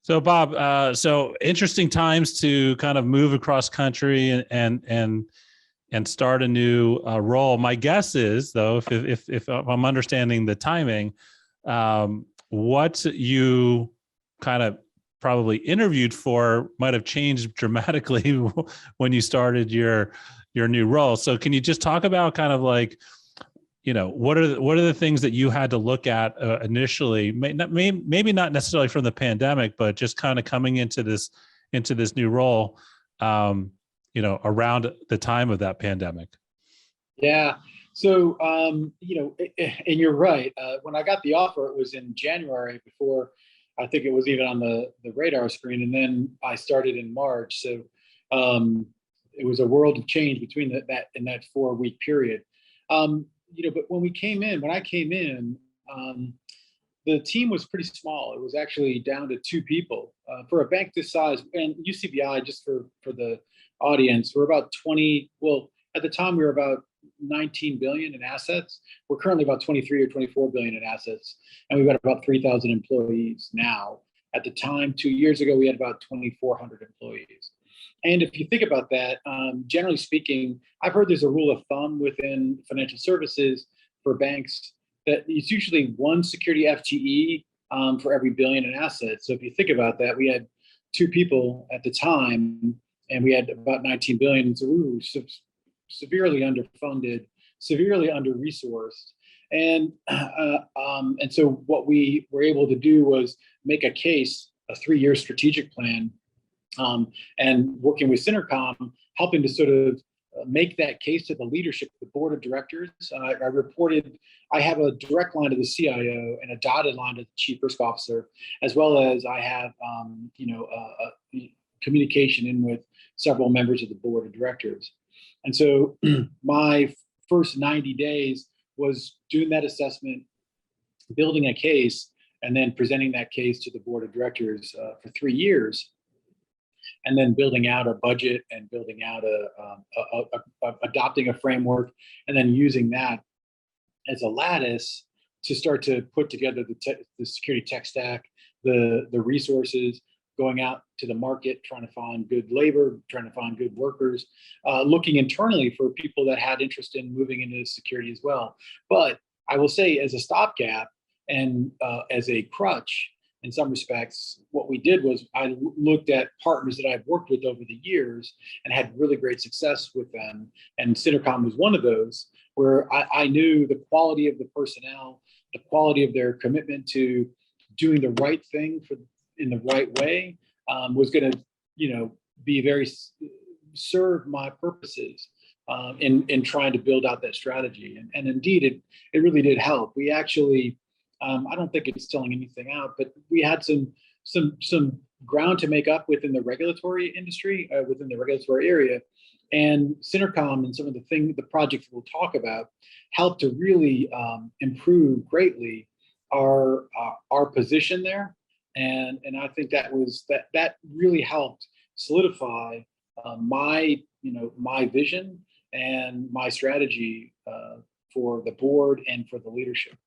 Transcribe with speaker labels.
Speaker 1: So Bob, so interesting times to kind of move across country and start a new role. My guess is, though, if I'm understanding the timing, what you kind of probably interviewed for might have changed dramatically when you started your new role. So can you just talk about kind of like, what are the things that you had to look at initially? Maybe not necessarily from the pandemic, but just kind of coming into this new role, around the time of that pandemic.
Speaker 2: Yeah. So, and you're right. When I got the offer, it was in January before I think it was even on the radar screen. And then I started in March. So it was a world of change between that 4-week period. But when I came in, the team was pretty small. It was actually down to 2 people for a bank this size. And UCBI, just for the audience, we're about 20. Well, at the time we were about 19 billion in assets. We're currently about 23 or 24 billion in assets, and we've got about 3,000 employees now. At the time, 2 years ago, we had about 2,400 employees. And if you think about that, generally speaking, I've heard there's a rule of thumb within financial services for banks that it's usually 1 security FTE for every billion in assets. So if you think about that, we had 2 people at the time, and we had about 19 billion. So we were severely underfunded, severely under-resourced. And so what we were able to do was make a case, a 3-year strategic plan, and working with SynerComm, helping to sort of make that case to the leadership, the board of directors. I have a direct line to the CIO and a dotted line to the chief risk officer, as well as I have, communication in with several members of the board of directors. And so my first 90 days was doing that assessment, building a case, and then presenting that case to the board of directors for 3 years. And then building out a budget and building out adopting a framework, and then using that as a lattice to start to put together the security tech stack, the resources, going out to the market, trying to find good labor, trying to find good workers, looking internally for people that had interest in moving into security as well. But I will say, as a stopgap and as a crutch, in some respects, what we did was I looked at partners that I've worked with over the years and had really great success with them. And SynerComm was one of those, where I knew the quality of the personnel, the quality of their commitment to doing the right thing in the right way, was going to, be serve my purposes in trying to build out that strategy. And indeed, it really did help. We actually, I don't think it's telling anything out, but we had some ground to make up within the regulatory industry, within the regulatory area. And SynerComm and some of the projects we'll talk about helped to really improve greatly our position there. And I think that really helped solidify my vision and my strategy for the board and for the leadership.